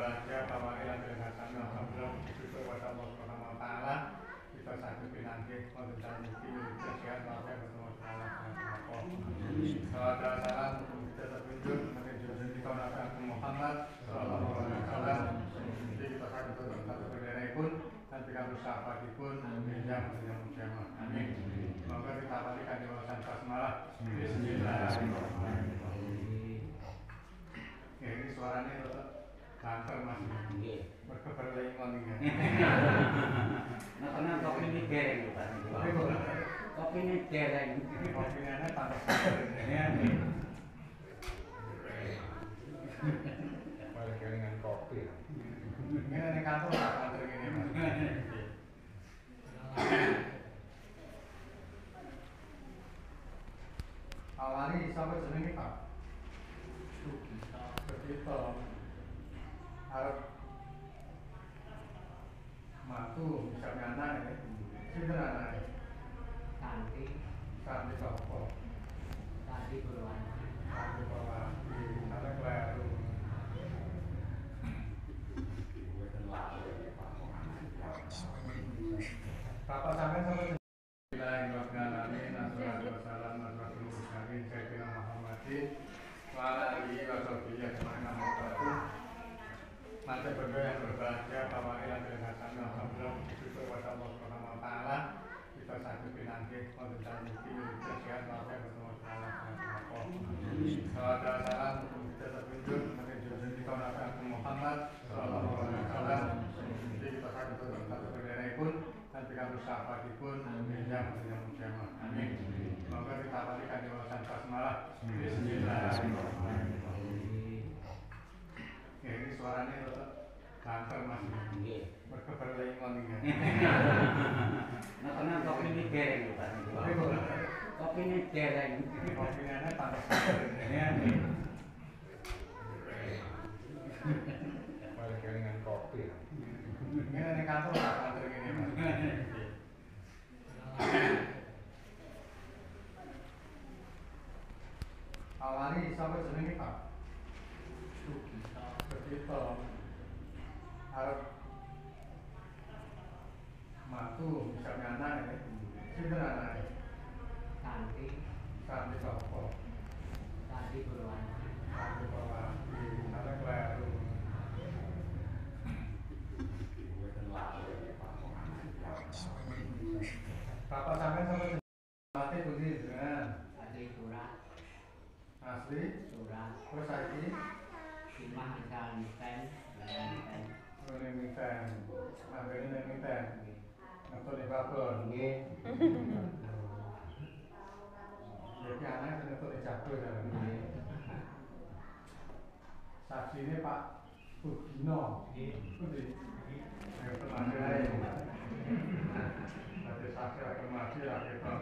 berbahagia bahwa ilah dengan kami alhamdulillah bersyukur kepada Allah Subhanahu wa taala kita sakit pinanggih wonten mugi sehat walafiat bersama Allah Subhanahu wa salam kita tertunjuk menuju kita Nabi Muhammad sallallahu alaihi wasallam kita sakit satu bendera pun nanti kami sahabatipun yang kiamat amin. Semoga kita balikan di wawasan basmalah. Bismillahirrahmanirrahim. Ya, ini suaranya tetap lancar masih. Berkeberlingon ini. Nah, karena kopi ini dereng, Pak. Kopi ini dereng. Kopinya pantas sekali. Balik dengan kopi. Ini di kantor Pak, kantor ini Mas. Awali sampai jenenge Pak. Sugito. Arep matu bisa anak ini. Sinten anake? Santi, Santi sapa? Santi Purwanti. Santi Purwanti. Sampe kleru. Bapak sampean sampai Bismillahirrahmanirrahim. Assalamualaikum warahmatullahi wabarakatuh. Sayyidina Muhammadin wa ala alihi wa sahbihi ajma'in. Masa berdua yang berbahagia bahwa ilah dengan kami alhamdulillah bersyukur kepada Allah Subhanahu wa taala kita sakit pinanggih wonten mugi sehat walafiat bersama Allah Subhanahu salam kita tertunjuk menuju kita Nabi Muhammad sallallahu alaihi wasallam kita sakit satu bendera pun nanti kami sahabatipun yang kiamat amin. Semoga kita balikan di wawasan basmalah. Bismillahirrahmanirrahim. Ya, ini suaranya tetap lancar masih. Berkeberlingon ini. Nah, karena kopi ini dereng, Pak. Kopi ini dereng. Kopinya pantas sekali. Balik dengan kopi. Ini di kantor Pak, kantor ini Mas. Awali sampai jenenge Pak. Sugito. Arep matu bisa anak ini. Sinten anake? Santi, Santi sapa? Santi Purwanti. Santi Purwanti. Sampe kleru. Bapak sampean sampai mati pundi jenengan? Asli Surat, Asli Surat. terus saiki Imah asal Miten, Miten. ngene miten. Anggere nek miten. Ngetut di babon. Nggih. Jadi anak ngetut di jabul kan. Saksine Pak Sugino. Pundi? Ayo temake ae. Ada saksi akan mati lah kita.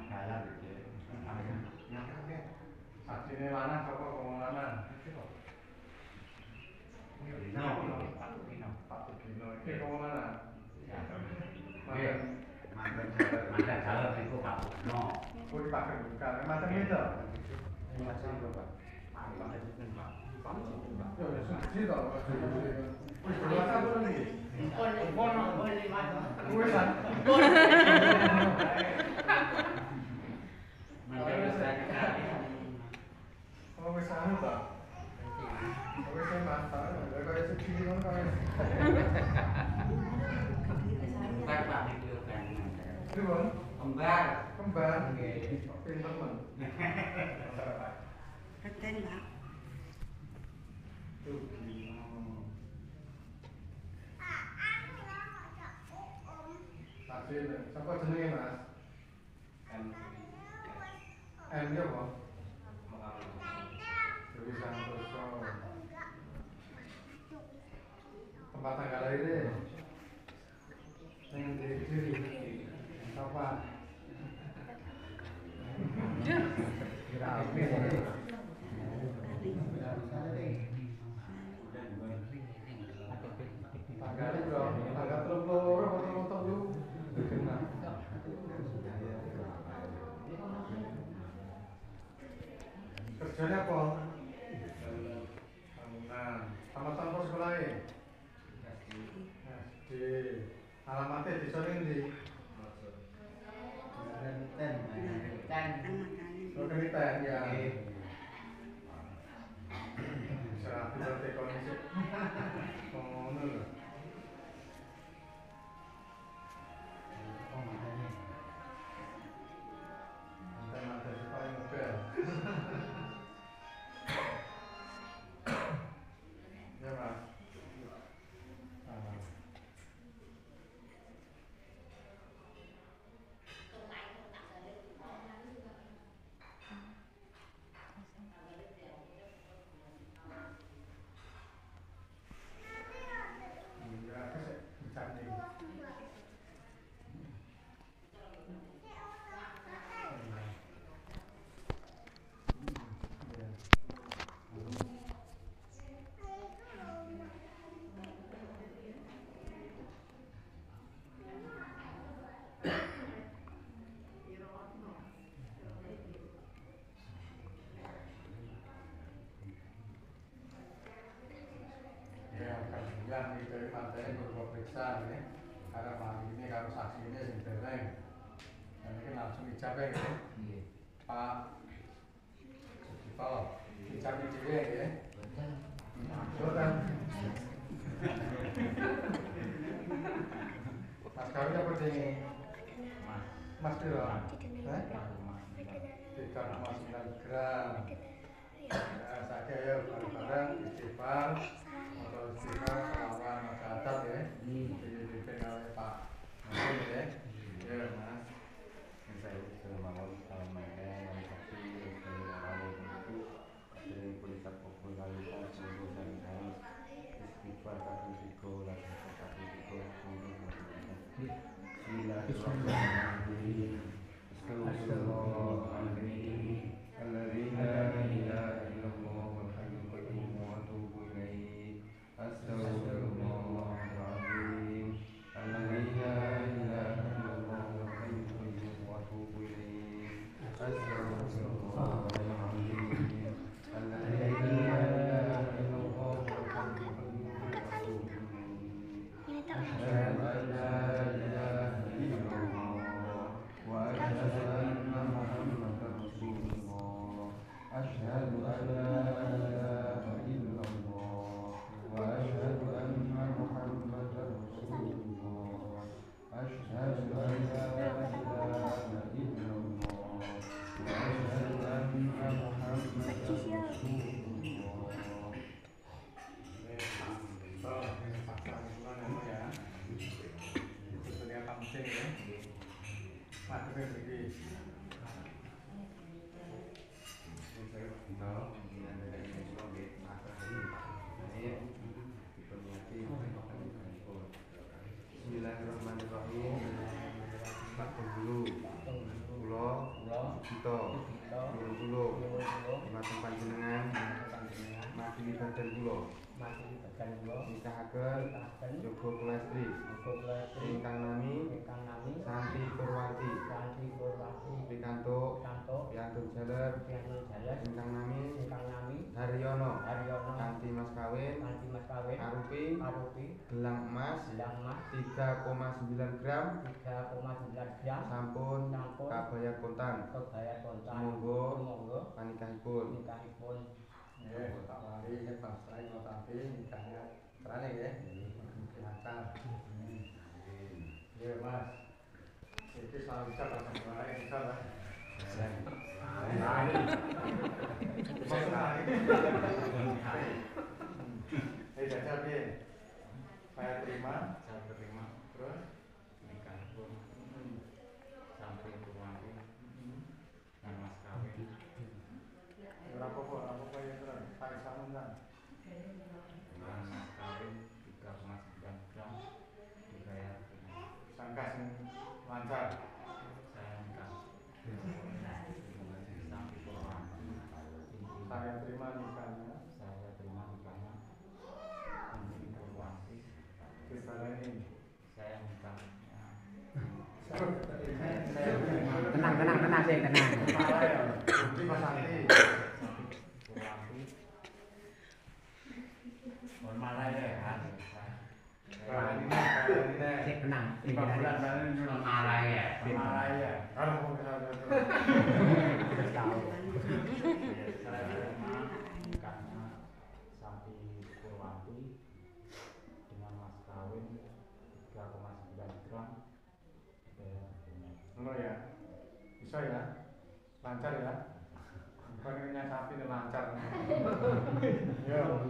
Saya bikin. Saksine lanang sapa wong lanang? Pak Sugino. Iki wong lanang. Mantan calon itu Pak Purno. Kok dipakai bukan? Macam itu. Macam itu Pak. Yo, suci toh. Wis berapa bulan iki? Wis kan. Oh, wis anu toh. Wis mantap. Kaya suci ngono kaya. Pak video kan. Pripun? Kembar. Kembar. Pinter men. Reten Pak. Hasil, siapa jenenge Mas? M ya apa? Dewi Santoso. Tempat tanggal lahir. Sing diri. Apa? Kira apa? Tanggal itu dong, tanggal 30 atau lu dikenal. Kerjanya apa? Bangunan. Tamat tanpa sekolahnya. SD. Alamatnya di sore ini. Oh, Kemiten ya. Serah berarti kondisi. Oh, nul. Mata supaya mobil. Ya, Mas. Yang dari materi berupa periksa ya, karena pagi ini kalau saksi ini yang dereng, dan ini langsung ijabah ya, Pak Sugito, ijabah juga ya, betul. Mas kawin apa sih? Mas Dilo, 3,9 gram. Saja ya bareng-bareng istighfar. Kita melawan masyarakat ya, dipimpin oleh Pak Mas ya, ya Mas. Saya selamat malam, saksi dari awal itu dari polisi popularitas lulusan harus istighfar kafiriko lagi kafiriko Bismillahirrahmanirrahim. Astagfirullahaladzim. Alladzina la ilaha illallah wal hayyul qayyum wa atubu ilaih. Astagfirullahaladzim. Alladzina la ilaha illallah wal hayyul qayyum wa atubu ilaih. Astagfirullahaladzim. Alladzina la ilaha illallah wal hayyul qayyum wa atubu ilaih. Asyhadu an la ilaha illallah wa asyhadu anna Muhammadar Rasulullah. Asyhadu an la ilaha illallah wa asyhadu anna Muhammadar Rasulullah. Asyhadu an la ilaha illallah wa asyhadu anna Muhammadar Rasulullah. Bismillahirrahmanirrahim. Pak Penghulu, Kita, Dumateng panjenengan, makili badan kula, nikahaken Yoga Kelestri, ingkang nami Santi Purwanti, pikantuk piantun jaler, ingkang nami Haryono, kanthi mas kawin arupi gelang emas 3,9 gram sampun kabaya kontan. Monggo panikahipun. Ya, tak lari ya pasrai ngotapi nikahnya terane ya. Lancar. Ya, Mas. Iki salah bisa pas mulai bisa lah. Jajal piye? Saya terima. Terus Nikah pun sampai Purwanti dan mas kawin. ora apa-apa ya terus. Tarik samun kan. Dengan mas kawin 3,9 gram dibayar dengan Sangka sing lancar. saya nikah sampai Purwanti. Saya terima nikahnya. Saya terima nikahnya sampai Purwanti. Dibaleni. Saya nikahnya Tenang sih, tenang. Salah ya. Ini Mas Santi. Purwanti Malayan. Cek tenang. 5 bulan baru Malayan. Malayan. Kalau mau kita Tahu. Saya nikahnya Santi Purwanti dengan mas kawin 3,9 gram. ya, bisa ya, lancar ya. Bukannya sapi ini lancar. Yo,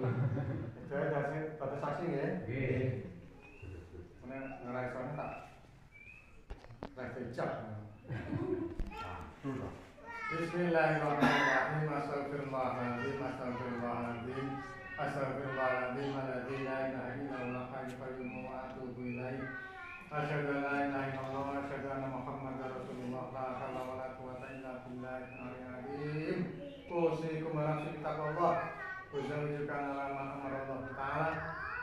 itu aja sih, pada saksi ya. Mana ngerasainnya tak? Reflejak. Bismillahirrahmanirrahim. Astagfirullahaladzim. Astagfirullahaladzim. Astagfirullahaladzim. Alladzi la ilaha illallah hayyul qayyum wa atubu ilaih. Asyhadu an la ilaha illallah wa asyhadu anna Muhammadar Rasulullah. La haula wa la quwwata illa billahil aliyyil azim. Usikum wa nafsi bittaqwallah. Uzawijukan ala ma amarallahu ta'ala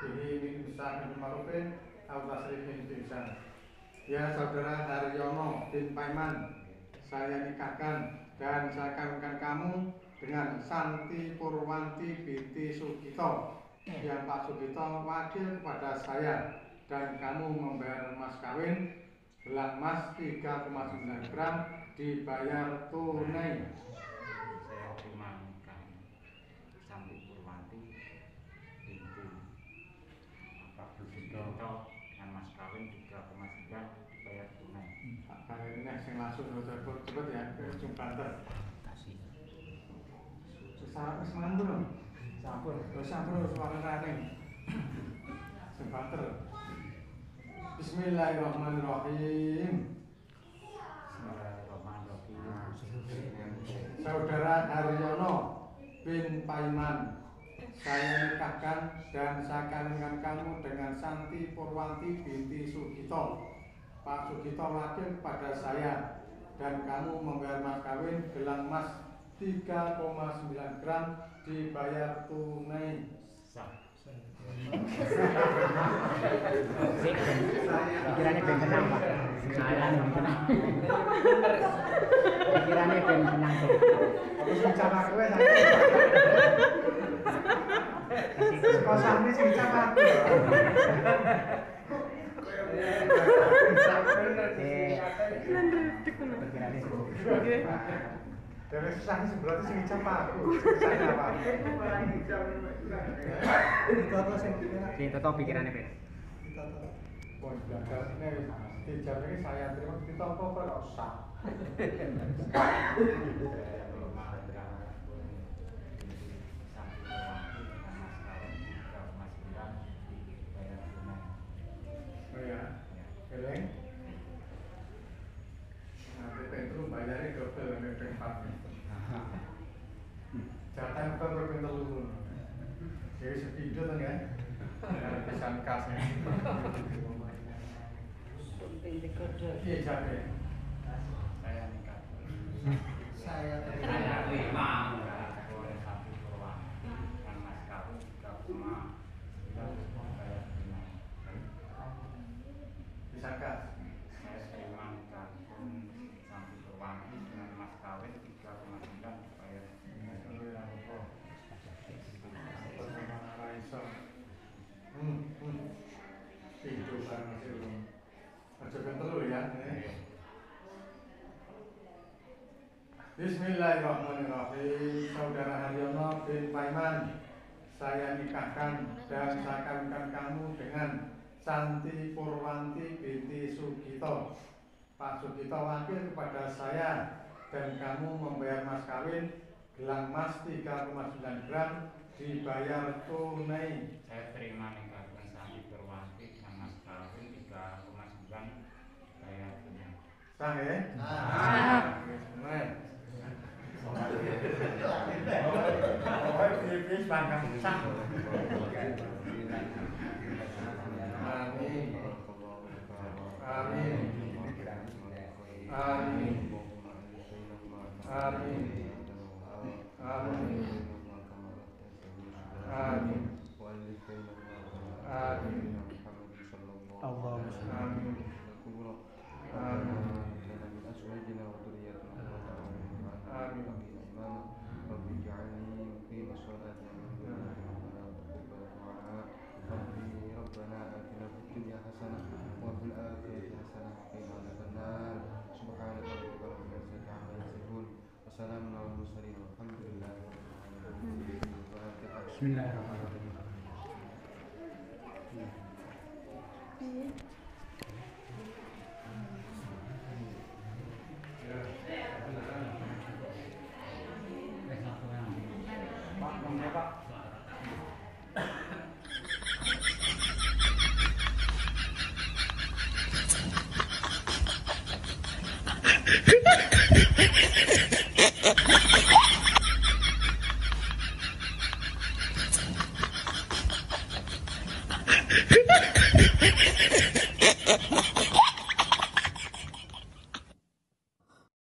bihi min imsakin ma'rufin aw tasrifin bi ihsan. Ya saudara Haryono bin Paiman, saya nikahkan dan saya kawinkan kamu dengan Santi Purwanti binti Sugito yang Pak Sugito wakil kepada saya, dan kamu membayar mas kawin gelang emas 3,9 gram dibayar tunai. Saya terima nikah Santi Purwanti binti Pak Sugito dengan mas kawin 3,9 dibayar tunai. Kali ini yang langsung cepet ya, ke ujung banter. Syaratnya semangat belum? Sampun, suara rane. Ujung banter. Bismillahirrahmanirrahim. Saudara Haryono bin Paiman, saya nikahkan dan saya kawinkan kamu dengan Santi Purwanti binti Sugito. Pak Sugito wakil kepada saya, dan kamu membayar mas kawin gelang emas 3,9 gram dibayar tunai. Pikirannya ben tenang, Pak. Pikirannya ben tenang. Pikirannya ben tenang, Pak. Aku sing cara kowe ta. Kosane sing cara aku. Dari susah sih berarti sing ijab aku. Susahnya apa? Sing tetep pikirannya ben. Pun belajar ini ijab ini saya terima kita apa kok usah. Oh ya, eleng. Nanti tentu bayarnya double dengan tempat. Jatah kan berpindah dulu. Jadi sepindah kan ya? Pesan kasnya. Iya jatah. Saya nikah. Saya terima oleh Santi Purwanti dengan mas kawin 3,9 bayar tunai. Pesan kas. Saya terima nikah Santi Purwanti dengan mas kawin 3,9 bayar tunai. Itu kan masih belum. Coba dulu ya. Bismillahirrahmanirrahim. Saudara Haryono bin Paiman, saya nikahkan dan saya kawinkan kamu dengan Santi Purwanti binti Sugito. Pak Sugito wakil kepada saya, dan kamu membayar mas kawin gelang emas 3,9 gram dibayar tunai. Saya terima nikah dengan Santi Purwanti dengan mas kawin 3,9 bayar tunai. Sah ya? Sah. Pilih bangga sah. Amin. Amin. Amin. Amin. Amin. Amin. Amin. Allahumma Amin. Amin. Bismillahirrahmanirrahim.